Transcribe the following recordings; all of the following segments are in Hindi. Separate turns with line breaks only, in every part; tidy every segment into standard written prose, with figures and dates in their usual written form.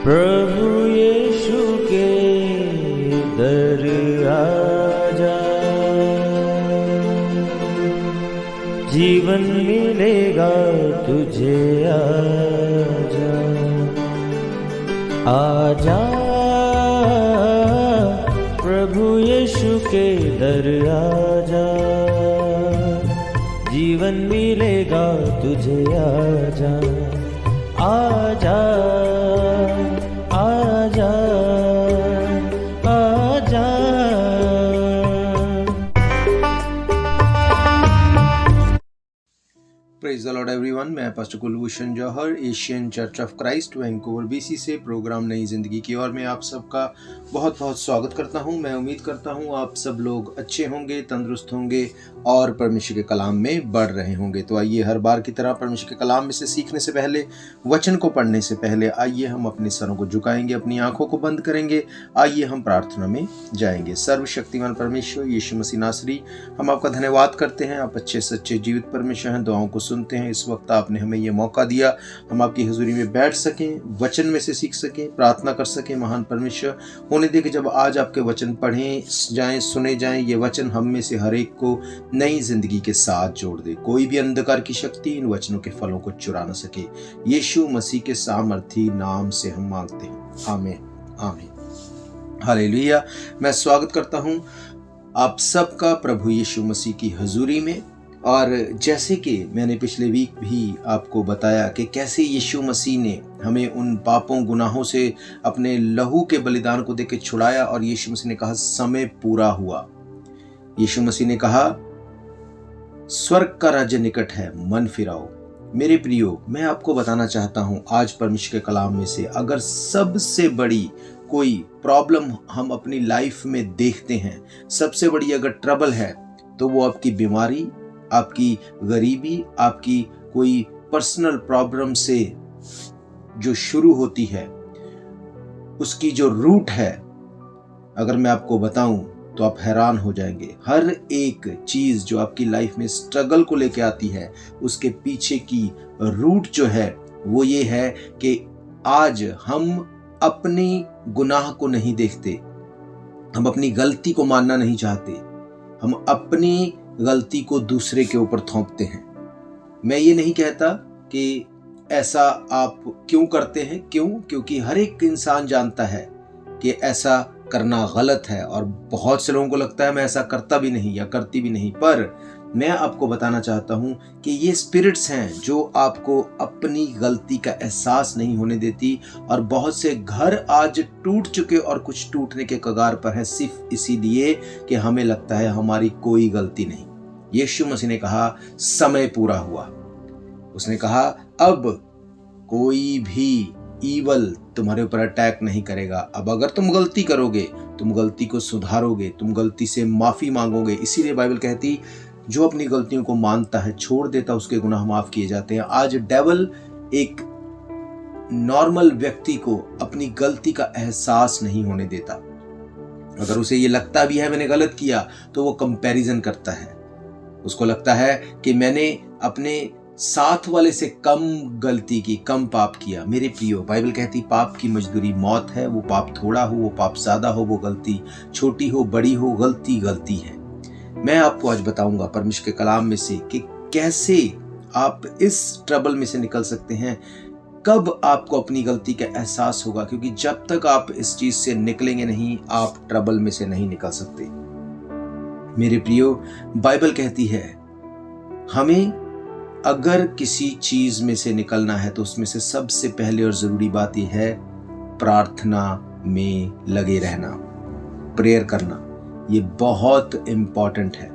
प्रभु यीशु के दर आजा, जीवन मिलेगा तुझे। आजा आजा प्रभु यीशु के दर आजा, जीवन मिलेगा तुझे। आजा आजा आजा आजा।
Praise the Lord everyone. मैं pastor Kulbhushan Johar, Asian church of Christ Vancouver BC से प्रोग्राम नई जिंदगी की ओर में आप सबका बहुत बहुत स्वागत करता हूं। मैं उम्मीद करता हूं आप सब लोग अच्छे होंगे, तंदुरुस्त होंगे और परमेश्वर के कलाम में बढ़ रहे होंगे। तो आइए हर बार की तरह परमेश्वर के कलाम में से सीखने से पहले, वचन को पढ़ने से पहले आइए हम अपने सरों को झुकाएंगे, अपनी आंखों को बंद करेंगे। आइए हम प्रार्थना में जाएंगे। सर्वशक्तिमान परमेश्वर यीशु मसीह नासरी, हम आपका धन्यवाद करते हैं। आप अच्छे सच्चे जीवित परमेश्वर हैं, दुआओं को सुनते हैं। इस वक्त आपने हमें ये मौका दिया, हम आपकी हुजूरी में बैठ सकें, वचन में से सीख सकें, प्रार्थना कर सकें। महान परमेश्वर, होने दे कि जब आज आपके वचन पढ़ें जाएं, सुने जाएं, ये वचन हम में से हर एक को नई जिंदगी के साथ जोड़ दे। कोई भी अंधकार की शक्ति इन वचनों के फलों को चुरा न सके। यीशु मसीह के सामर्थी नाम से हम मांगते हैं, आमीन आमीन हालेलुया। मैं स्वागत करता हूं आप सबका प्रभु यीशु मसीह की हुजूरी में। और जैसे कि मैंने पिछले वीक भी आपको बताया कि कैसे यीशु मसीह ने हमें उन पापों गुनाहों से अपने लहू के बलिदान को देकर छुड़ाया, और यीशु मसीह ने कहा समय पूरा हुआ। यीशु मसीह ने कहा स्वर्ग का राज्य निकट है, मन फिराओ। मेरे प्रियो, मैं आपको बताना चाहता हूं आज परमेश्वर के कलाम में से, अगर सबसे बड़ी कोई प्रॉब्लम हम अपनी लाइफ में देखते हैं, सबसे बड़ी अगर ट्रबल है, तो वो आपकी बीमारी, आपकी गरीबी, आपकी कोई पर्सनल प्रॉब्लम से जो शुरू होती है, उसकी जो रूट है, अगर मैं आपको बताऊं तो आप हैरान हो जाएंगे। हर एक चीज जो आपकी लाइफ में स्ट्रगल को लेके आती है, उसके पीछे की रूट जो है वो ये है कि आज हम अपनी गुनाह को नहीं देखते, हम अपनी गलती को मानना नहीं चाहते, हम अपनी गलती को दूसरे के ऊपर थोपते हैं। मैं ये नहीं कहता कि ऐसा आप क्यों करते हैं, क्योंकि हर एक इंसान जानता है कि ऐसा करना गलत है, और बहुत से लोगों को लगता है मैं ऐसा करता भी नहीं या करती भी नहीं। पर मैं आपको बताना चाहता हूं कि ये स्पिरिट्स हैं जो आपको अपनी गलती का एहसास नहीं होने देती, और बहुत से घर आज टूट चुके और कुछ टूटने के कगार पर हैं, सिर्फ इसीलिए कि हमें लगता है हमारी कोई गलती नहीं। यीशु मसीह ने कहा समय पूरा हुआ। उसने कहा अब कोई भी ईवल तुम्हारे ऊपर अटैक नहीं करेगा। अब अगर तुम गलती करोगे, तुम गलती को सुधारोगे, तुम गलती से माफी मांगोगे। इसीलिए बाइबल कहती जो अपनी गलतियों को मानता है, छोड़ देता, उसके गुनाह माफ किए जाते हैं। आज डेविल एक नॉर्मल व्यक्ति को अपनी गलती का एहसास नहीं होने देता। अगर उसे ये लगता भी है मैंने गलत किया, तो वो कंपैरिजन करता है। उसको लगता है कि मैंने अपने साथ वाले से कम गलती की, कम पाप किया। मेरे प्रियो, बाइबल कहती पाप की मजदूरी मौत है। वो पाप थोड़ा हो, वो पाप ज्यादा हो, वो गलती छोटी हो, बड़ी हो, गलती गलती है। मैं आपको आज बताऊंगा परमेश्वर के कलाम में से कि कैसे आप इस ट्रबल में से निकल सकते हैं, कब आपको अपनी गलती का एहसास होगा, क्योंकि जब तक आप इस चीज से निकलेंगे नहीं, आप ट्रबल में से नहीं निकल सकते। मेरे प्रियो, बाइबल कहती है हमें अगर किसी चीज में से निकलना है तो उसमें से सबसे पहले और जरूरी बात यह है प्रार्थना में लगे रहना, प्रेयर करना। ये बहुत इंपॉर्टेंट है।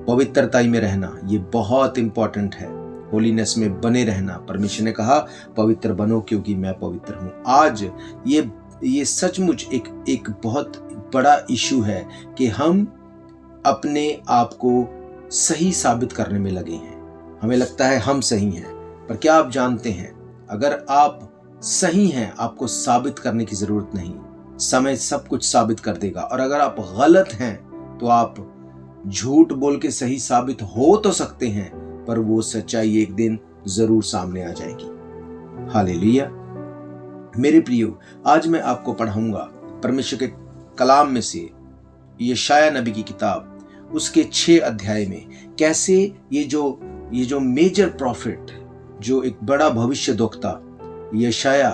पवित्रता में रहना ये बहुत इंपॉर्टेंट है। होलीनेस में बने रहना। परमेश्वर ने कहा पवित्र बनो क्योंकि मैं पवित्र हूं। आज ये सचमुच एक बहुत बड़ा इशू है कि हम अपने आप को सही साबित करने में लगे हैं। हमें लगता है हम सही हैं, पर क्या आप जानते हैं अगर आप सही हैं, आपको साबित करने की जरूरत नहीं। समय सब कुछ साबित कर देगा। और अगर आप गलत हैं तो आप झूठ बोल के सही साबित हो तो सकते हैं, पर वो सच्चाई एक दिन जरूर सामने आ जाएगी। हालेलुया। मेरे प्रियो, आज मैं आपको पढ़ाऊंगा परमेश्वर के कलाम में से यशाया नबी की किताब, उसके 6 अध्याय में कैसे ये जो मेजर प्रॉफिट, जो एक बड़ा भविष्यद्वक्ता यशाया,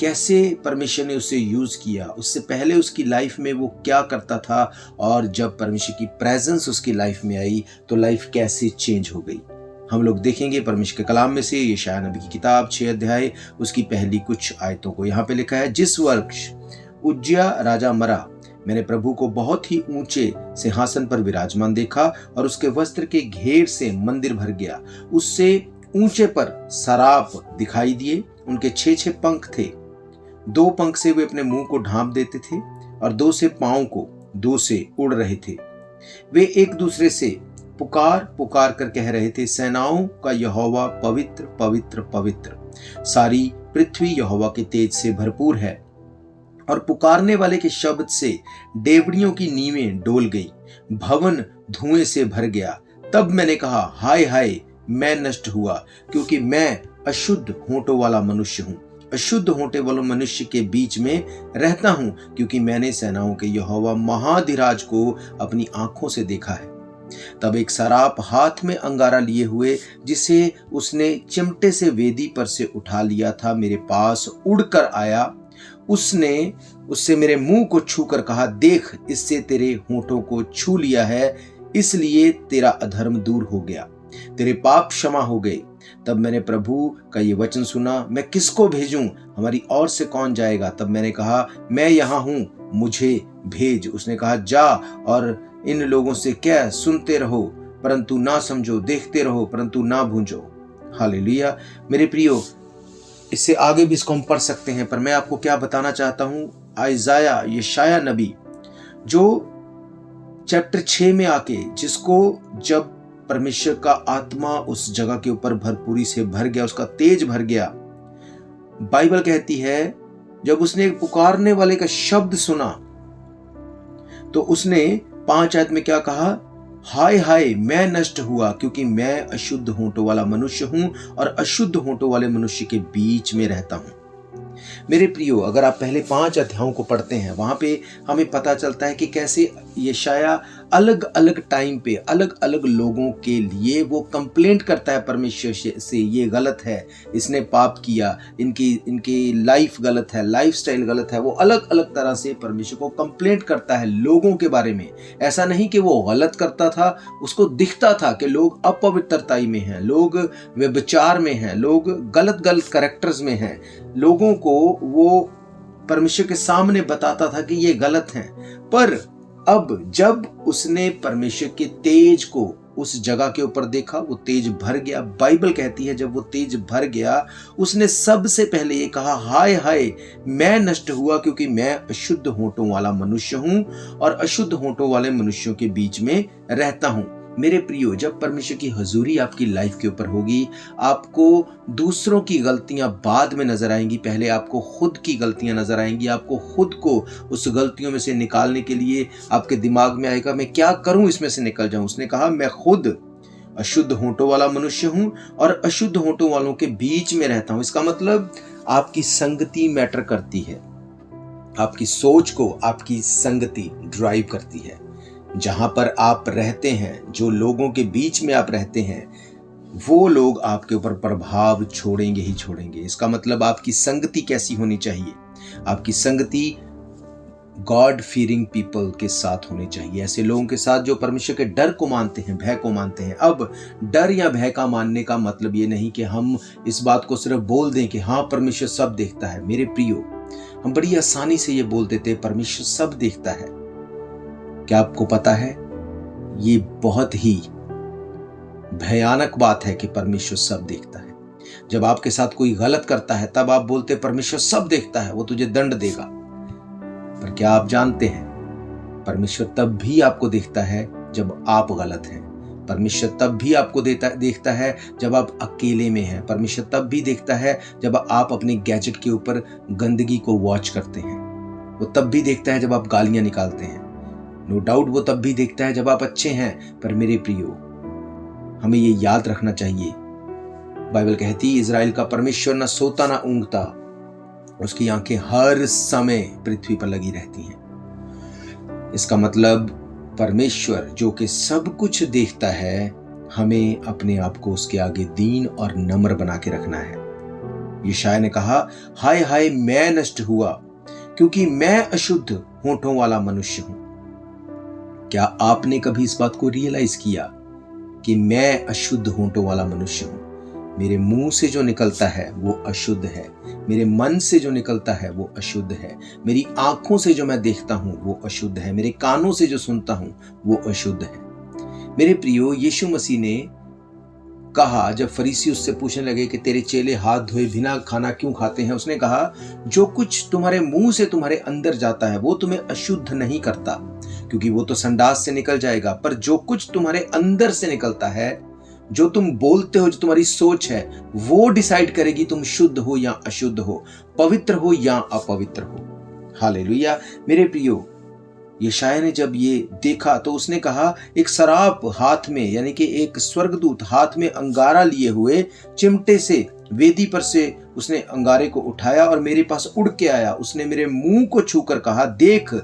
कैसे परमेश्वर ने उसे यूज किया, उससे पहले उसकी लाइफ में वो क्या करता था, और जब परमेश्वर की प्रेजेंस उसकी लाइफ में आई तो लाइफ कैसे चेंज हो गई। हम लोग देखेंगे परमेश्वर के कलाम में से यशाया नबी की किताब 6 अध्याय, उसकी पहली कुछ आयतों को। यहाँ पे लिखा है, जिस वर्ष उज्जिया राजा मरा, मैंने प्रभु को बहुत ही ऊंचे सिंहासन पर विराजमान देखा और उसके वस्त्र के घेर से मंदिर भर गया। उससे ऊंचे पर सराप दिखाई दिए, उनके 6 पंख थे। 2 पंख से वे अपने मुंह को ढांप देते थे और 2 से पांव को 2 से उड़ रहे थे। वे एक दूसरे से पुकार पुकार कर कह रहे थे, सेनाओं का यहोवा पवित्र पवित्र पवित्र, सारी पृथ्वी यहोवा के तेज से भरपूर है। और पुकारने वाले के शब्द से डेवड़ियों की नींवें डोल गई, भवन धुएं से भर गया। तब मैंने कहा, हाय हाय, मैं नष्ट हुआ, क्योंकि मैं अशुद्ध होंठों वाला मनुष्य हूँ। अशुद्ध होंठे वाले मनुष्य के बीच में रहता हूँ, क्योंकि मैंने सेनाओं के यहोवा महाधिराज को अपनी आंखों से देखा है। तब एक सराप हाथ में अंगारा लिए हुए, जिसे उसने चिमटे से वेदी पर से उठा लिया था, मेरे पास उड़कर आया। उसने उससे मेरे मुंह को छूकर कहा, देख, इससे तेरे होंठों को छू लिया है, इसलिए तेरा अधर्म दूर हो गया, तेरे पाप क्षमा हो गए। तब मैंने प्रभु का ये वचन सुना, मैं किसको भेजूं, हमारी ओर से कौन जाएगा? तब मैंने कहा, मैं यहाँ हूं, मुझे भेज। उसने कहा, जा और इन लोगों से कह, सुनते रहो परंतु ना समझो, देखते रहो परंतु ना भूंजो। हालेलुया। मेरे प्रियो, इससे आगे भी इसको हम पढ़ सकते हैं, पर मैं आपको क्या बताना चाहता हूं, आइजाया यशाया नबी, जो चैप्टर 6 में आके, जिसको जब परमेश्वर का आत्मा उस जगह के ऊपर भरपूरी से भर गया, उसका तेज भर गया, बाइबल कहती है जब उसने एक पुकारने वाले का शब्द सुना तो उसने 5 आयत में क्या कहा, हाय हाय, मैं नष्ट हुआ, क्योंकि मैं अशुद्ध होंठों वाला मनुष्य हूं और अशुद्ध होंठों वाले मनुष्य के बीच में रहता हूं। मेरे प्रियो, अगर आप पहले 5 अध्यायों को पढ़ते हैं, वहां पे हमें पता चलता है कि कैसे यशाया अलग अलग टाइम पे अलग अलग लोगों के लिए वो कंप्लेंट करता है परमेश्वर से, ये गलत है, इसने पाप किया, इनकी लाइफ गलत है, लाइफस्टाइल गलत है। वो अलग अलग तरह से परमेश्वर को कंप्लेंट करता है लोगों के बारे में। ऐसा नहीं कि वो गलत करता था, उसको दिखता था कि लोग अपवित्रताई में हैं, लोग व्यभिचार में हैं, लोग गलत गलत कैरेक्टर्स में हैं। लोगों को वो परमेश्वर के सामने बताता था कि ये गलत हैं। पर अब जब उसने परमेश्वर के तेज को उस जगह के ऊपर देखा, वो तेज भर गया। बाइबल कहती है जब वो तेज भर गया, उसने सबसे पहले ये कहा, हाय हाय, मैं नष्ट हुआ, क्योंकि मैं अशुद्ध होंठों वाला मनुष्य हूं और अशुद्ध होंठों वाले मनुष्यों के बीच में रहता हूं। मेरे प्रियो, जब परमेश्वर की हजूरी आपकी लाइफ के ऊपर होगी, आपको दूसरों की गलतियां बाद में नजर आएंगी, पहले आपको खुद की गलतियां नजर आएंगी। आपको खुद को उस गलतियों में से निकालने के लिए आपके दिमाग में आएगा, मैं क्या करूं इसमें से निकल जाऊं। उसने कहा, मैं खुद अशुद्ध होंठों वाला मनुष्य हूं और अशुद्ध होंठों वालों के बीच में रहता हूं। इसका मतलब आपकी संगति मैटर करती है, आपकी सोच को आपकी संगति ड्राइव करती है। जहां पर आप रहते हैं, जो लोगों के बीच में आप रहते हैं, वो लोग आपके ऊपर प्रभाव छोड़ेंगे ही छोड़ेंगे। इसका मतलब आपकी संगति कैसी होनी चाहिए? आपकी संगति गॉड फीयरिंग पीपल के साथ होनी चाहिए, ऐसे लोगों के साथ जो परमेश्वर के डर को मानते हैं, भय को मानते हैं। अब डर या भय का मानने का मतलब ये नहीं कि हम इस बात को सिर्फ बोल दें कि हाँ परमेश्वर सब देखता है। मेरे प्रियो, हम बड़ी आसानी से ये बोल देते हैं परमेश्वर सब देखता है। क्या आपको पता है, ये बहुत ही भयानक बात है कि परमेश्वर सब देखता है। जब आपके साथ कोई गलत करता है तब आप बोलते परमेश्वर सब देखता है, वो तुझे दंड देगा। पर क्या आप जानते हैं, परमेश्वर तब भी आपको देखता है जब आप गलत हैं। परमेश्वर तब भी आपको देखता है जब आप अकेले में हैं। परमेश्वर तब भी देखता है जब आप अपने गैजेट के ऊपर गंदगी को वॉच करते हैं। वो तब भी देखता है जब आप गालियां निकालते हैं। नो डाउट वो तब भी देखता है जब आप अच्छे हैं। पर मेरे प्रियो, हमें ये याद रखना चाहिए, बाइबल कहती है इजराइल का परमेश्वर ना सोता ना ऊँघता, उसकी आंखें हर समय पृथ्वी पर लगी रहती हैं। इसका मतलब परमेश्वर जो कि सब कुछ देखता है, हमें अपने आप को उसके आगे दीन और नम्र बना के रखना है। यशायाह ने कहा, हाय हाय मैं नष्ट हुआ क्योंकि मैं अशुद्ध होठों वाला मनुष्य हूं। क्या आपने कभी इस बात को रियलाइज किया कि मैं अशुद्ध होठों वाला मनुष्य हूं? मेरे मुंह से जो निकलता है वो अशुद्ध है, मेरे मन से जो निकलता है वो अशुद्ध है, मेरी आंखों से जो मैं देखता हूं वो अशुद्ध है, मेरे कानों से जो सुनता हूं वो अशुद्ध है। मेरे प्रियो, यीशु मसीह ने कहा, जब फरीसी उससे पूछने लगे कि तेरे चेले हाथ धोए बिना खाना क्यों खाते हैं, उसने कहा, जो कुछ तुम्हारे मुंह से तुम्हारे अंदर जाता है वो तुम्हें अशुद्ध नहीं करता, क्योंकि वो तो संडास से निकल जाएगा, पर जो कुछ तुम्हारे अंदर से निकलता है, जो तुम बोलते हो, जो तुम्हारी सोच है, वो डिसाइड करेगी तुम शुद्ध हो या अशुद्ध हो, पवित्र हो या अपवित्र हो। हालेलुया। मेरे प्रियो, यशायाह ने जब ये देखा तो उसने कहा, एक सराप हाथ में, यानी कि एक स्वर्गदूत हाथ में अंगारा लिए हुए चिमटे से वेदी पर से उसने अंगारे को उठाया और मेरे पास उड़ के आया। उसने मेरे मुंह को छूकर कहा, देख,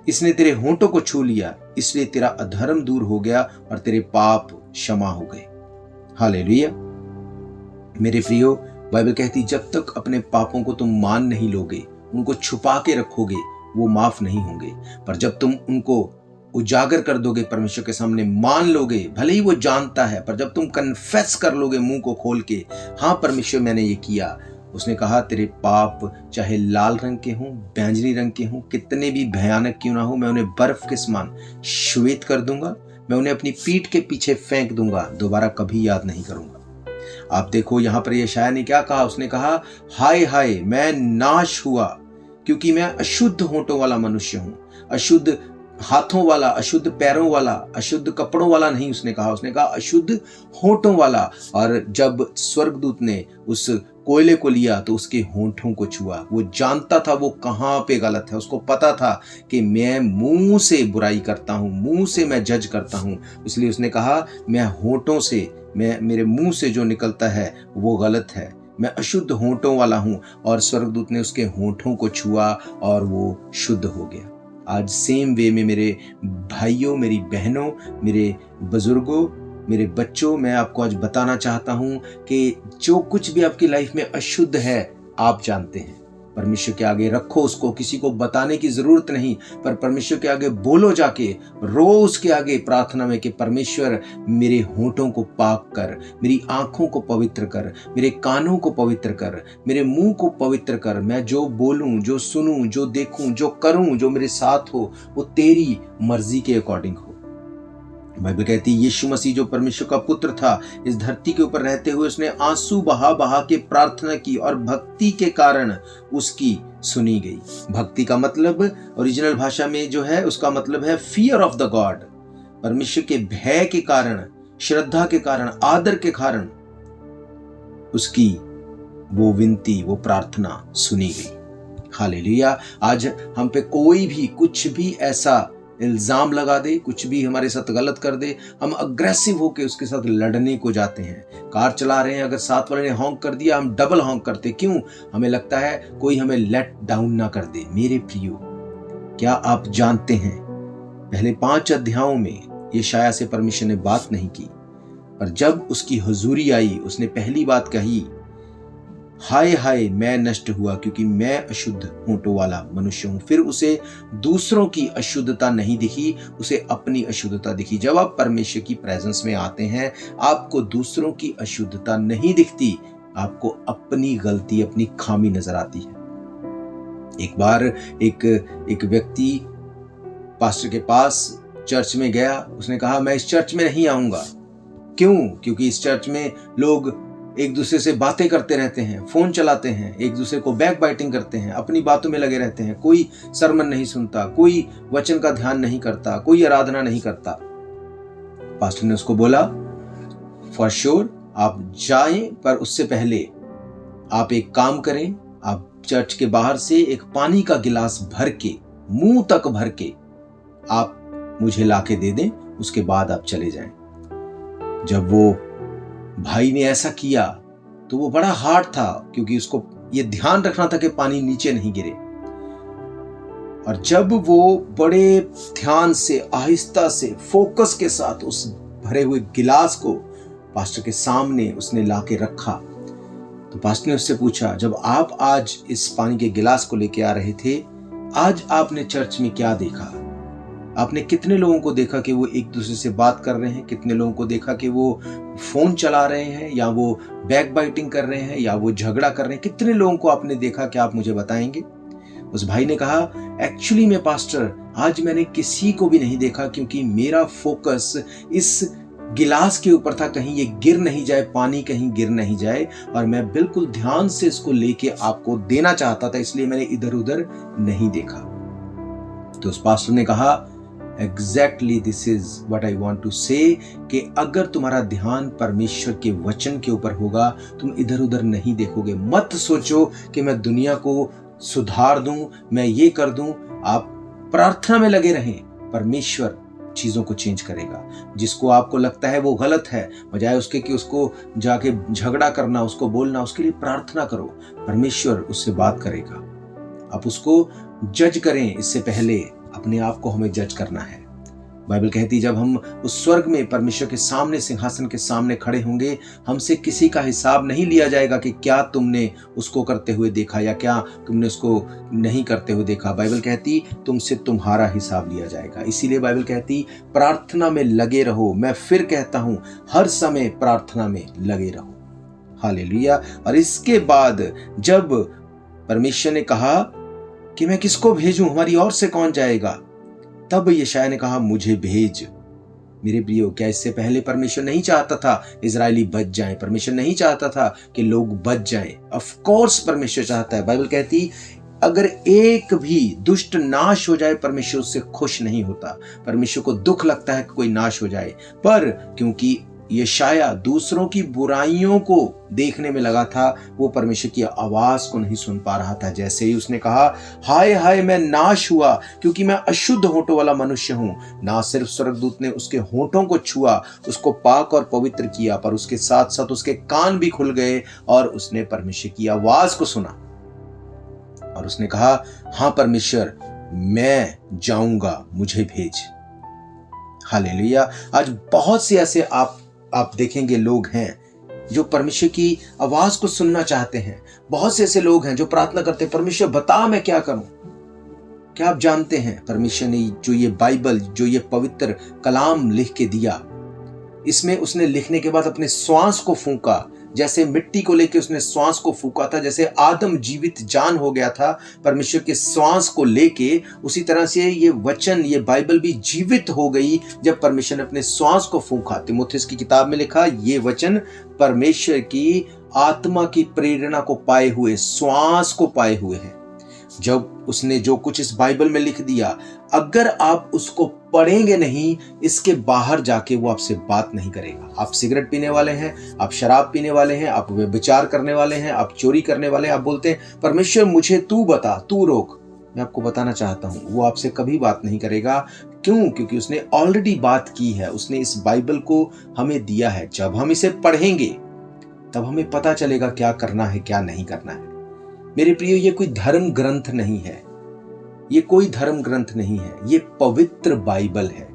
इसने तेरे होंठों को छू लिया, इसलिए तेरा अधर्म दूर हो गया और तेरे पाप क्षमा हो गए। हालेलुया। मेरे प्रियो, बाइबल कहती, जब तक अपने पापों को तुम मान नहीं लोगे, उनको छुपा के रखोगे, वो माफ नहीं होंगे। पर जब तुम उनको उजागर कर दोगे, परमेश्वर के सामने मान लोगे, भले ही वो जानता है, पर जब तुम कन्फेस कर लोगे मुंह को खोल के, हाँ परमेश्वर मैंने ये किया, उसने कहा, तेरे पाप चाहे लाल रंग के हों, बैंगनी रंग के हों, कितने भी भयानक क्यों ना हो, मैं उन्हें बर्फ के समान श्वेत कर दूंगा, मैं उन्हें अपनी पीठ के पीछे फेंक दूंगा, दोबारा कभी याद नहीं करूंगा। आप देखो यहां पर यशायाह ने क्या कहा, उसने कहा, हाय हाय मैं नाश हुआ क्योंकि मैं अशुद्ध होठों वाला मनुष्य हूं, अशुद्ध हाथों वाला, अशुद्ध पैरों वाला, अशुद्ध कपड़ों वाला नहीं, उसने कहा अशुद्ध होठों वाला। और जब स्वर्गदूत ने उस कोयले को लिया तो उसके होठों को छुआ। वो जानता था वो कहाँ पे गलत है, उसको पता था कि मैं मुंह से बुराई करता हूँ, मुंह से मैं जज करता हूँ, इसलिए उसने कहा, मैं होठों से, मेरे मुंह से जो निकलता है वो गलत है, मैं अशुद्ध होठों वाला हूँ। और स्वर्गदूत ने उसके होठों को छुआ और वो शुद्ध हो गया। आज सेम वे में मेरे भाइयों, मेरी बहनों, मेरे बुजुर्गों, मेरे बच्चों, मैं आपको आज बताना चाहता हूं कि जो कुछ भी आपकी लाइफ में अशुद्ध है, आप जानते हैं, परमेश्वर के आगे रखो उसको, किसी को बताने की जरूरत नहीं, पर परमेश्वर के आगे बोलो, जाके रो उसके आगे प्रार्थना में कि परमेश्वर मेरे होठों को पाक कर, मेरी आंखों को पवित्र कर, मेरे कानों को पवित्र कर, मेरे मुंह को पवित्र कर, मैं जो बोलूं, जो सुनूं, जो देखूं, जो करूं, जो मेरे साथ हो, वो तेरी मर्जी के अकॉर्डिंग हो। बाइबल कहती है, यीशु मसीह जो परमेश्वर का पुत्र था, इस धरती के ऊपर रहते हुए उसने आंसू बहा बहा के प्रार्थना की और भक्ति के कारण उसकी सुनी गई। भक्ति का मतलब ओरिजिनल भाषा में जो है उसका मतलब है फियर ऑफ द गॉड। परमेश्वर के भय के कारण, श्रद्धा के कारण, आदर के कारण उसकी वो विनती, वो प्रार्थना सुनी गई। हालेलुया। आज हम पे कोई भी कुछ भी ऐसा इल्जाम लगा दे, कुछ भी हमारे साथ गलत कर दे, हम अग्रेसिव होके उसके साथ लड़ने को जाते हैं। कार चला रहे हैं, अगर साथ वाले ने हॉन्क कर दिया, हम डबल हॉन्क करते। क्यों? हमें लगता है कोई हमें लेट डाउन ना कर दे। मेरे प्रियो, क्या आप जानते हैं, पहले 5 अध्यायों में यशायाह से परमेश्वर ने बात नहीं की, पर जब उसकी हुजूरी आई, उसने पहली बात कही, हाय हाय मैं नष्ट हुआ क्योंकि मैं अशुद्ध होठों वाला मनुष्य हूं। फिर उसे दूसरों की अशुद्धता नहीं दिखी, उसे अपनी अशुद्धता दिखी। जब आप परमेश्वर की प्रेजेंस में आते हैं, आपको दूसरों की अशुद्धता नहीं दिखती, आपको अपनी गलती, अपनी खामी नजर आती है। एक बार एक व्यक्ति पास्टर के पास चर्च में गया, उसने कहा, मैं इस चर्च में नहीं आऊंगा। क्यों? क्योंकि इस चर्च में लोग एक दूसरे से बातें करते रहते हैं, फोन चलाते हैं, एक दूसरे को बैक बाइटिंग करते हैं, अपनी बातों में लगे रहते हैं, कोई सरमन नहीं सुनता, कोई वचन का ध्यान नहीं करता, कोई आराधना नहीं करता। पास्टर ने उसको बोला, फॉर श्योर आप जाएं, पर उससे पहले आप एक काम करें, आप चर्च के बाहर से एक पानी का गिलास भर के, मुंह तक भर के आप मुझे लाके दे दें, उसके बाद आप चले जाएं। जब वो भाई ने ऐसा किया तो वो बड़ा हार्ड था, क्योंकि उसको ये ध्यान रखना था कि पानी नीचे नहीं गिरे। और जब वो बड़े ध्यान से, आहिस्ता से, फोकस के साथ उस भरे हुए गिलास को पास्टर के सामने उसने लाके रखा, तो पास्टर ने उससे पूछा, जब आप आज इस पानी के गिलास को लेके आ रहे थे, आज आपने चर्च में क्या देखा? आपने कितने लोगों को देखा कि वो एक दूसरे से बात कर रहे हैं? कितने लोगों को देखा कि वो फोन चला रहे हैं, या वो बैक बाइटिंग कर रहे हैं, या वो झगड़ा कर रहे हैं? कितने लोगों को आपने देखा, क्या आप मुझे बताएंगे? उस भाई ने कहा, एक्चुअली में पास्टर, आज मैंने किसी को भी नहीं देखा, क्योंकि मेरा फोकस इस गिलास के ऊपर था, कहीं ये गिर नहीं जाए, पानी कहीं गिर नहीं जाए, और मैं बिल्कुल ध्यान से इसको लेके आपको देना चाहता था, इसलिए मैंने इधर उधर नहीं देखा। तो उस पास्टर ने कहा, exactly this is what I want to say, कि अगर तुम्हारा ध्यान परमेश्वर के वचन के ऊपर होगा, तुम इधर उधर नहीं देखोगे। मत सोचो कि मैं दुनिया को सुधार दूं, मैं ये कर दूं। आप प्रार्थना में लगे रहें, परमेश्वर चीजों को चेंज करेगा। जिसको आपको लगता है वो गलत है, बजाय उसके कि उसको जाके झगड़ा करना, उसको बोलना, उसके लिए प्रार्थना करो, परमेश्वर उससे बात करेगा। आप उसको जज करें, इससे पहले अपने आप को हमें जज करना है। बाइबल कहती है, जब हम उस स्वर्ग में परमेश्वर के सामने, सिंहासन के सामने खड़े होंगे, हमसे किसी का हिसाब नहीं लिया जाएगा कि क्या तुमने उसको करते हुए देखा या क्या तुमने उसको नहीं करते हुए देखा। बाइबल कहती तुमसे तुम्हारा हिसाब लिया जाएगा। इसीलिए बाइबल कहती प्रार्थना में लगे रहो। मैं फिर कहता हूं, हर समय प्रार्थना में लगे रहो। हालेलुया। और इसके बाद जब परमेश्वर ने कहा कि मैं किसको भेजूं, हमारी ओर से कौन जाएगा, तब यशायाह ने कहा, मुझे भेज। मेरे प्रियो, क्या इससे पहले परमेश्वर नहीं चाहता था इजरायली बच जाएं? परमेश्वर नहीं चाहता था कि लोग बच जाएं। ऑफ कोर्स परमेश्वर चाहता है। बाइबल कहती अगर एक भी दुष्ट नाश हो जाए, परमेश्वर उससे खुश नहीं होता। परमेश्वर को दुख लगता है कि कोई नाश हो जाए, पर क्योंकि यशायाह दूसरों की बुराइयों को देखने में लगा था, वो परमेश्वर की आवाज को नहीं सुन पा रहा था। जैसे ही उसने कहा, हाय हाय मैं नाश हुआ, क्योंकि मैं अशुद्ध होठों वाला मनुष्य हूं। ना सिर्फ स्वर्गदूत ने उसके होठों को छुआ, उसको पाक और पवित्र किया, पर उसके साथ साथ उसके कान भी खुल गए और उसने परमेश्वर की आवाज को सुना। और उसने कहा, हाँ परमेश्वर, मैं जाऊंगा, मुझे भेज। हालेलुया। आज बहुत से ऐसे आप देखेंगे लोग हैं जो परमेश्वर की आवाज को सुनना चाहते हैं। बहुत से ऐसे लोग हैं जो प्रार्थना करते हैं, परमेश्वर बता मैं क्या करूं। क्या आप जानते हैं, परमेश्वर ने जो ये बाइबल, जो ये पवित्र कलाम लिख के दिया, इसमें उसने लिखने के बाद अपने श्वास को फूंका। जैसे मिट्टी को लेके उसने श्वास को फूंका था, जैसे आदम जीवित जान हो गया था परमेश्वर के श्वास को लेके, उसी तरह से ये वचन, ये बाइबल भी जीवित हो गई जब परमेश्वर ने अपने श्वास को फूंका। तीमुथियुस की किताब में लिखा, ये वचन परमेश्वर की आत्मा की प्रेरणा को पाए हुए, श्वास को पाए हुए हैं। जब उसने जो कुछ इस बाइबल में लिख दिया, अगर आप उसको पढ़ेंगे नहीं, इसके बाहर जाके वो आपसे बात नहीं करेगा। आप सिगरेट पीने वाले हैं, आप शराब पीने वाले हैं, आप व्यभिचार करने वाले हैं, आप चोरी करने वाले हैं, आप बोलते हैं परमेश्वर मुझे तू बता, तू रोक। मैं आपको बताना चाहता हूं, वो आपसे कभी बात नहीं करेगा। क्यों? क्योंकि उसने ऑलरेडी बात की है। उसने इस बाइबल को हमें दिया है। जब हम इसे पढ़ेंगे तब हमें पता चलेगा क्या करना है, क्या नहीं करना है। मेरे प्रियो, ये कोई धर्म ग्रंथ नहीं है, ये कोई धर्म ग्रंथ नहीं है, ये पवित्र बाइबल है।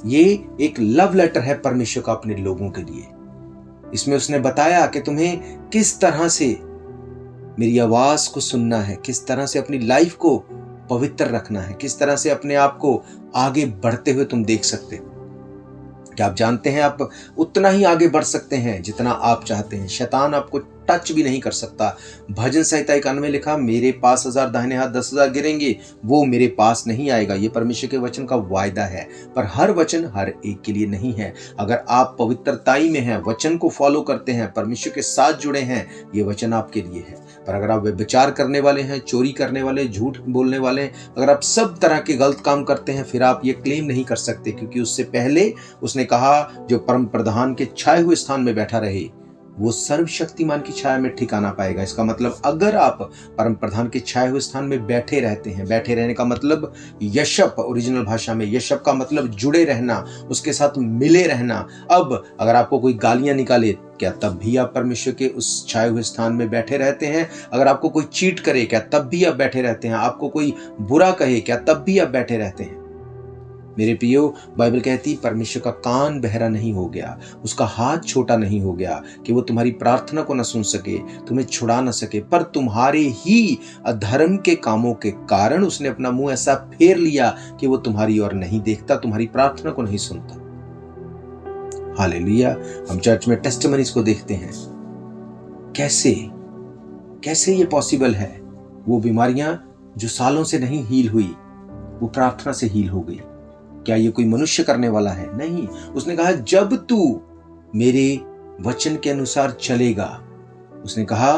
ये एक लव लेटर है परमेश्वर का अपने लोगों के लिए। इसमें उसने बताया कि तुम्हें किस तरह से मेरी आवाज को सुनना है, किस तरह से अपनी लाइफ को पवित्र रखना है, किस तरह से अपने आप को आगे बढ़ते हुए तुम देख सकते हो। क्या आप जानते हैं, आप उतना ही आगे बढ़ सकते हैं जितना आप चाहते हैं। शैतान आपको टच भी नहीं कर सकता। भजन संहिता 91 में लिखा, मेरे पास 1000 दाहिने हाथ 10,000 गिरेंगे, वो मेरे पास नहीं आएगा। ये परमेश्वर के वचन का वायदा है, पर हर वचन हर एक के लिए नहीं है। अगर आप पवित्रताई में हैं, वचन को फॉलो करते हैं, परमेश्वर के साथ जुड़े हैं, ये वचन आपके लिए है। पर अगर आप व्यभिचार करने वाले हैं, चोरी करने वाले, झूठ बोलने वाले हैं, अगर आप सब तरह के गलत काम करते हैं, फिर आप ये क्लेम नहीं कर सकते, क्योंकि उससे पहले उसने कहा, जो परम प्रधान के छाए हुए स्थान में बैठा रहे, वो सर्वशक्तिमान की छाया में ठिकाना पाएगा। इसका मतलब अगर आप परम प्रधान के छाए हुए स्थान में बैठे रहते हैं, बैठे रहने का मतलब यशप, ओरिजिनल भाषा में यशप का मतलब जुड़े रहना, उसके साथ मिले रहना। अब अगर आपको कोई गालियां निकाले, क्या तब भी आप परमेश्वर के उस छाए हुए स्थान में बैठे रहते हैं? अगर आपको कोई चीट करे, क्या तब भी आप बैठे रहते हैं? आपको कोई बुरा कहे, क्या तब भी आप बैठे रहते हैं? मेरे प्रियो, बाइबल कहती परमेश्वर का कान बहरा नहीं हो गया, उसका हाथ छोटा नहीं हो गया कि वो तुम्हारी प्रार्थना को न सुन सके, तुम्हें छुड़ा न सके, पर तुम्हारे ही अधर्म के कामों के कारण उसने अपना मुंह ऐसा फेर लिया कि वो तुम्हारी ओर नहीं देखता, तुम्हारी प्रार्थना को नहीं सुनता। हालेलुया। हम चर्च में टेस्टिमनीज को देखते हैं, कैसे ये पॉसिबल है? वो बीमारियां जो सालों से नहीं हील हुई, वो प्रार्थना से हील हो गई। क्या ये कोई मनुष्य करने वाला है? नहीं। उसने कहा जब तू मेरे वचन के अनुसार चलेगा, उसने कहा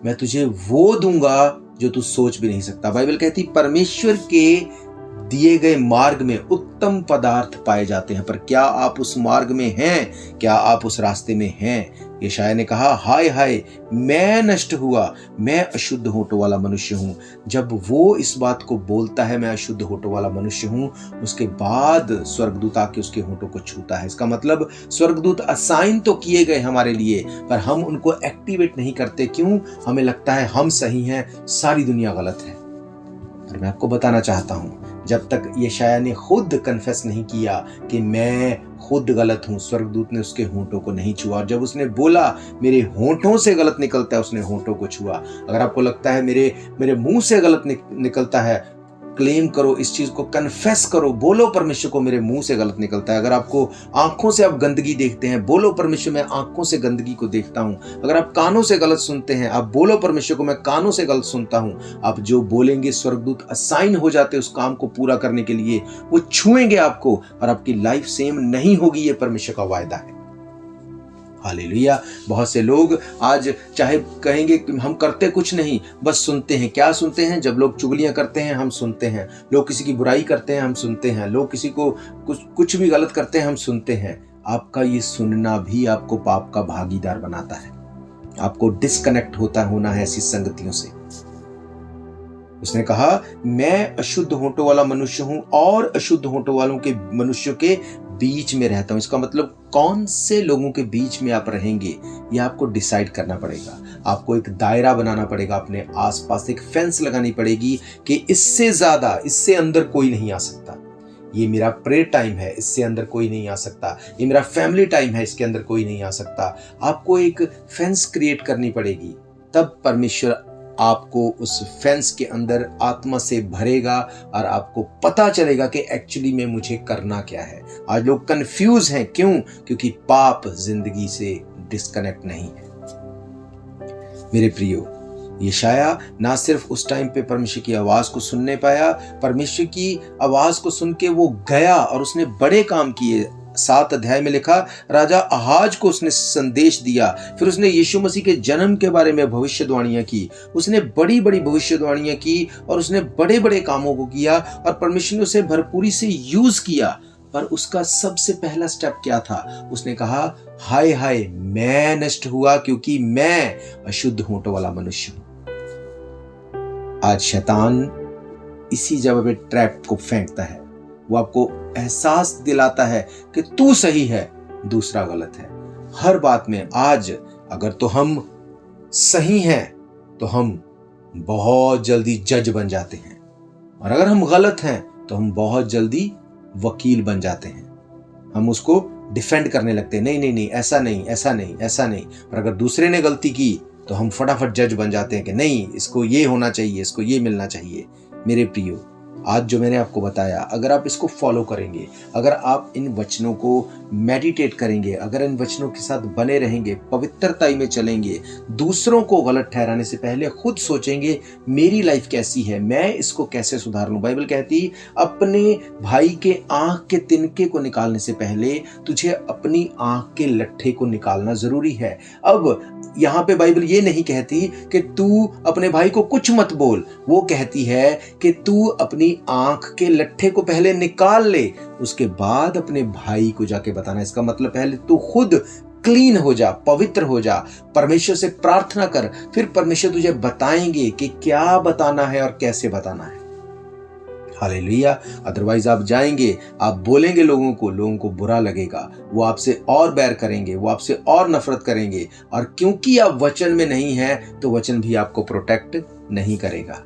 मैं तुझे वो दूंगा जो तू सोच भी नहीं सकता। बाइबल कहती परमेश्वर के दिए गए मार्ग में उत्तम पदार्थ पाए जाते हैं, पर क्या आप उस मार्ग में हैं? क्या आप उस रास्ते में हैं? यशायाह ने कहा हाय हाय, मैं नष्ट हुआ, मैं अशुद्ध होठों वाला मनुष्य हूं। जब वो इस बात को बोलता है, मैं अशुद्ध होठों वाला मनुष्य हूं, उसके बाद स्वर्गदूत आके उसके होठों को छूता है। इसका मतलब स्वर्गदूत असाइन तो किए गए हमारे लिए, पर हम उनको एक्टिवेट नहीं करते। क्यों? हमें लगता है हम सही हैं, सारी दुनिया गलत है। और मैं आपको बताना चाहता हूं, जब तक यशायाह ने खुद कन्फेस नहीं किया कि मैं खुद गलत हूं, स्वर्गदूत ने उसके होंठों को नहीं छुआ। और जब उसने बोला मेरे होंठों से गलत निकलता है, उसने होंठों को छुआ। अगर आपको लगता है मेरे मुंह से गलत निकलता है, क्लेम करो, इस चीज को कन्फेस करो, बोलो परमेश्वर को मेरे मुंह से गलत निकलता है। अगर आपको आंखों से आप गंदगी देखते हैं, बोलो परमेश्वर मैं आंखों से गंदगी को देखता हूं। अगर आप कानों से गलत सुनते हैं, आप बोलो परमेश्वर को मैं कानों से गलत सुनता हूं। आप जो बोलेंगे, स्वर्गदूत असाइन हो जाते उस काम को पूरा करने के लिए, वो छुएंगे आपको और आपकी लाइफ सेम नहीं होगी। ये परमेश्वर का वायदा है। हालेलुया। बहुत से लोग आज चाहे कहेंगे कि हम करते कुछ नहीं, बस सुनते हैं। क्या सुनते हैं? जब लोग चुगलियां करते हैं हम सुनते हैं, लोग किसी की बुराई करते हैं हम सुनते हैं, लोग किसी को कुछ भी गलत करते हैं हम सुनते हैं। आपका ये सुनना भी आपको पाप का भागीदार बनाता है। आपको डिस्कनेक्ट होना है ऐसी संगतियों से। उसने कहा मैं अशुद्ध होंठों वाला मनुष्य हूं और अशुद्ध होंठों वालों के मनुष्यों के बीच में रहता हूं। इसका मतलब कौन से लोगों के बीच में आप रहेंगे, यह आपको डिसाइड करना पड़ेगा। आपको एक दायरा बनाना पड़ेगा, अपने आसपास एक फेंस लगानी पड़ेगी कि इससे ज्यादा, इससे अंदर कोई नहीं आ सकता। ये मेरा प्रेयर टाइम है, इससे अंदर कोई नहीं आ सकता। ये मेरा फैमिली टाइम है, इसके अंदर कोई नहीं आ सकता। आपको एक फेंस क्रिएट करनी पड़ेगी, तब परमेश्वर आपको उस फेंस के अंदर आत्मा से भरेगा और आपको पता चलेगा कि एक्चुअली में मुझे करना क्या है। आज लोग कंफ्यूज हैं। क्यों? क्योंकि पाप जिंदगी से डिस्कनेक्ट नहीं है। मेरे प्रियो, यशायाह ना सिर्फ उस टाइम पे परमेश्वर की आवाज को सुनने पाया, परमेश्वर की आवाज को सुन के वो गया और उसने बड़े काम किए। 7 अध्याय में लिखा, राजा आहाज को उसने संदेश दिया। फिर उसने यीशु मसीह के जन्म के बारे में भविष्यवाणियां की। उसने बड़ी बड़ी भविष्यवाणियां की और उसने बड़े बड़े कामों को किया और परमेश्वर ने उसे भरपूरी से यूज किया। पर उसका सबसे पहला स्टेप क्या था? उसने कहा हाय हाय, मैं नष्ट हुआ क्योंकि मैं अशुद्ध होंठों वाला मनुष्य हूं। आज शैतान इसी जगह पे ट्रैप को फेंकता है। वो आपको एहसास दिलाता है कि तू सही है, दूसरा गलत है। हर बात में आज अगर तो हम सही हैं तो हम बहुत जल्दी जज बन जाते हैं, और अगर हम गलत हैं तो हम बहुत जल्दी वकील बन जाते हैं। हम उसको डिफेंड करने लगते हैं, नहीं नहीं नहीं, ऐसा नहीं, ऐसा नहीं, ऐसा नहीं। और अगर दूसरे ने गलती की तो हम फटाफट जज बन जाते हैं कि नहीं, इसको ये होना चाहिए, इसको ये मिलना चाहिए। मेरे प्रियो, आज जो मैंने आपको बताया, अगर आप इसको फॉलो करेंगे, अगर आप इन वचनों को मेडिटेट करेंगे, अगर इन वचनों के साथ बने रहेंगे, पवित्रता में चलेंगे, दूसरों को गलत ठहराने से पहले खुद सोचेंगे मेरी लाइफ कैसी है, मैं इसको कैसे सुधार लूं। बाइबल कहती अपने भाई के आंख के तिनके को निकालने से पहले तुझे अपनी आंख के लट्ठे को निकालना जरूरी है। अब यहाँ पे बाइबल ये नहीं कहती कि तू अपने भाई को कुछ मत बोल, वो कहती है कि तू अपनी आंख के लट्ठे को पहले निकाल ले, उसके बाद अपने भाई को जाके बताना। इसका मतलब पहले तू खुद क्लीन हो जा, पवित्र हो जा, परमेश्वर से प्रार्थना कर, फिर परमेश्वर तुझे बताएंगे कि क्या बताना है और कैसे बताना है। हालेलुया। अदरवाइज आप जाएंगे, आप बोलेंगे लोगों को बुरा लगेगा, वो आपसे और बैर करेंगे, वो आपसे और नफरत करेंगे, और क्योंकि आप वचन में नहीं हैं तो वचन भी आपको प्रोटेक्ट नहीं करेगा।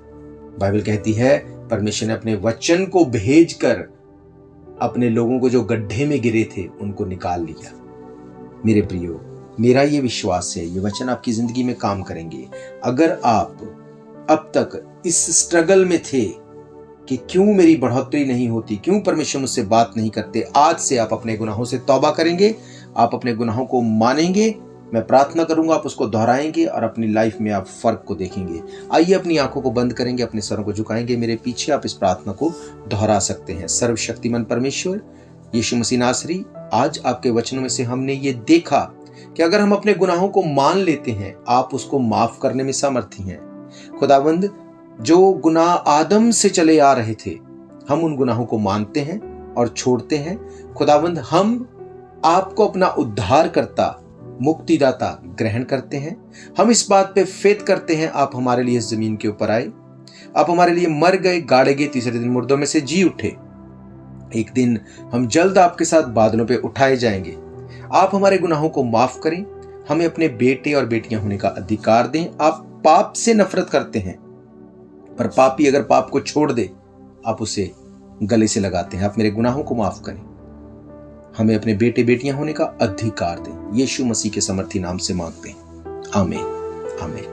बाइबल कहती है परमेश्वर ने अपने वचन को भेजकर अपने लोगों को जो गड्ढे में गिरे थे उनको निकाल लिया। मेरे प्रियो, मेरा ये विश्वास है ये वचन आपकी जिंदगी में काम करेंगे। अगर आप अब तक इस स्ट्रगल में थे कि क्यों मेरी बढ़ोतरी नहीं होती, क्यों परमेश्वर मुझसे बात नहीं करते, आज से आप अपने गुनाहों से तौबा करेंगे, आप अपने गुनाहों को मानेंगे, मैं प्रार्थना करूंगा, आप उसको दोहराएंगे और अपनी लाइफ में आप फर्क को देखेंगे। आइए अपनी आंखों को बंद करेंगे, अपने सरों को झुकाएंगे, मेरे पीछे आप इस प्रार्थना को दोहरा सकते हैं। सर्वशक्तिमान परमेश्वर यीशु मसीह नासरी, आज आपके वचनों में से हमने ये देखा कि अगर हम अपने गुनाहों को मान लेते हैं, आप उसको माफ करने में सामर्थी हैं। खुदावंद, जो गुनाह आदम से चले आ रहे थे, हम उन गुनाहों को मानते हैं और छोड़ते हैं। खुदावंद, हम आपको अपना उद्धारकर्ता, मुक्तिदाता ग्रहण करते हैं। हम इस बात पे फेथ करते हैं आप हमारे लिए इस जमीन के ऊपर आए, आप हमारे लिए मर गए, गाड़े गए, तीसरे दिन मुर्दों में से जी उठे। एक दिन हम जल्द आपके साथ बादलों पे उठाए जाएंगे। आप हमारे गुनाहों को माफ करें, हमें अपने बेटे और बेटियां होने का अधिकार दें। आप पाप से नफरत करते हैं, पर पापी अगर पाप को छोड़ दे आप उसे गले से लगाते हैं। आप मेरे गुनाहों को माफ करें, हमें अपने बेटे बेटियां होने का अधिकार दें। यीशु मसीह के समर्थी नाम से मांगते हैं, आमीन आमीन।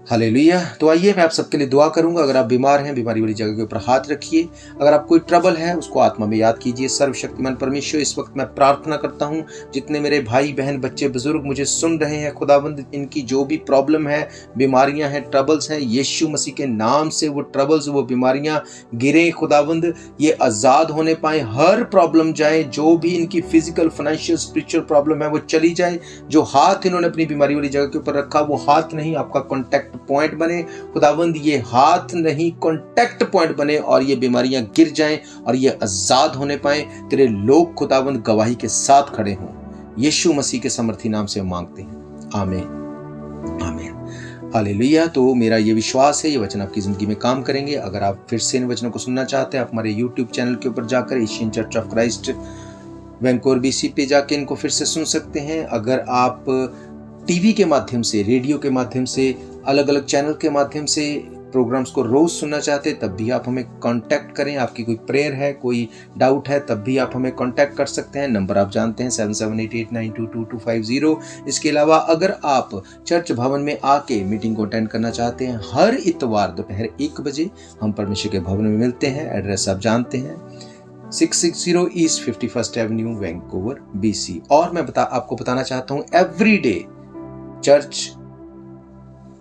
हालेलुया। तो आइए मैं आप सबके लिए दुआ करूंगा। अगर आप बीमार हैं, बीमारी वाली जगह के ऊपर हाथ रखिए। अगर आप कोई ट्रबल है, उसको आत्मा में याद कीजिए। सर्वशक्तिमान परमेश्वर, इस वक्त मैं प्रार्थना करता हूं, जितने मेरे भाई बहन बच्चे बुजुर्ग मुझे सुन रहे हैं, खुदावंद इनकी जो भी प्रॉब्लम है, बीमारियां हैं, ट्रबल्स हैं, यीशु मसीह के नाम से वो ट्रबल्स, वो बीमारियां गिरे खुदावंद, ये आजाद होने पाए, हर प्रॉब्लम जाए, जो भी इनकी फिजिकल, फाइनेंशियल, स्पिरिचुअल प्रॉब्लम है वो चली जाए। जो हाथ इन्होंने अपनी बीमारी वाली जगह के ऊपर रखा, वो हाथ नहीं आपका कॉन्टैक्ट पॉइंट बने खुदावंद, ये हाथ नहीं कॉन्टैक्ट पॉइंट बने और ये बीमारियां गिर जाएं और ये आजाद होने पाए। तेरे लोग खुदावंद गवाही के साथ खड़े हों, यीशु मसीह के समर्थी नाम से मांगते हैं, आमीन आमीन। हालेलुया। तो मेरा ये विश्वास है ये वचन आपकी जिंदगी में काम करेंगे। अगर आप फिर से इन वचनों को सुनना चाहते हैं, आप हमारे YouTube चैनल के ऊपर जाकर Asian church of Christ Vancouver BC पे जाके इनको फिर से सुन सकते हैं। अगर आप टीवी के माध्यम से, रेडियो के माध्यम से, अलग अलग चैनल के माध्यम से प्रोग्राम्स को रोज सुनना चाहते हैं, तब भी आप हमें कांटेक्ट करें। आपकी कोई प्रेयर है, कोई डाउट है, तब भी आप हमें कांटेक्ट कर सकते हैं। नंबर आप जानते हैं 7788922250। इसके अलावा अगर आप चर्च भवन में आके मीटिंग को अटेंड करना चाहते हैं, हर इतवार दोपहर 1 बजे हम परमेश्वर के भवन में मिलते हैं। एड्रेस आप जानते हैं, 660 east 51st Avenue, Vancouver BC। और मैं आपको बताना चाहता हूँ, एवरीडे चर्च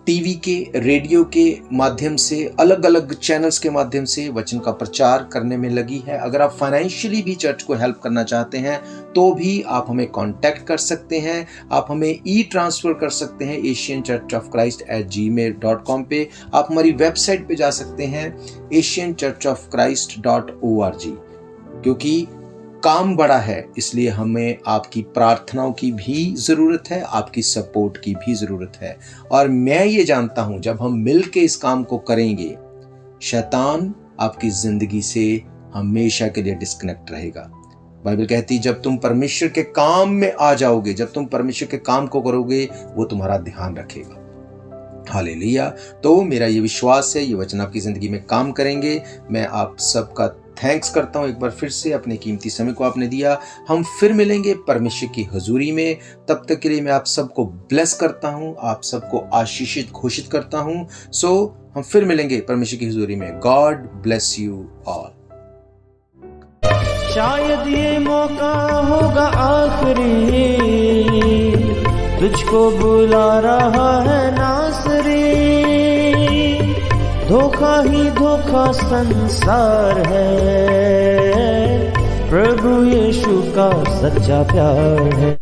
टीवी के, रेडियो के माध्यम से, अलग अलग चैनल्स के माध्यम से वचन का प्रचार करने में लगी है। अगर आप फाइनेंशियली भी चर्च को हेल्प करना चाहते हैं तो भी आप हमें कांटेक्ट कर सकते हैं। आप हमें ट्रांसफर कर सकते हैं asianchurchofchrist@gmail.com पे। आप हमारी वेबसाइट पे जा सकते हैं asianchurchofchrist.org। क्योंकि काम बड़ा है, इसलिए हमें आपकी प्रार्थनाओं की भी जरूरत है, आपकी सपोर्ट की भी जरूरत है। और मैं ये जानता हूं, जब हम मिलके इस काम को करेंगे, शैतान आपकी जिंदगी से हमेशा के लिए डिस्कनेक्ट रहेगा। बाइबल कहती है, जब तुम परमेश्वर के काम में आ जाओगे, जब तुम परमेश्वर के काम को करोगे, वो तुम्हारा ध्यान रखेगा। हालेलुया। तो मेरा ये विश्वास है ये वचन आपकी जिंदगी में काम करेंगे। मैं आप सबका थैंक्स करता हूँ एक बार फिर से, अपने कीमती समय को आपने दिया। हम फिर मिलेंगे परमेश्वर की हुजूरी में। तब तक के लिए मैं आप सबको ब्लेस करता हूँ, आप सबको आशीषित घोषित करता हूँ। हम फिर मिलेंगे परमेश्वर की हुजूरी में। God bless you all.
शायद ये मौका होगा आखिरी, तुझको बुला रहा है नासरी। धोखा ही धोखा संसार है, प्रभु यीशु का सच्चा प्यार है।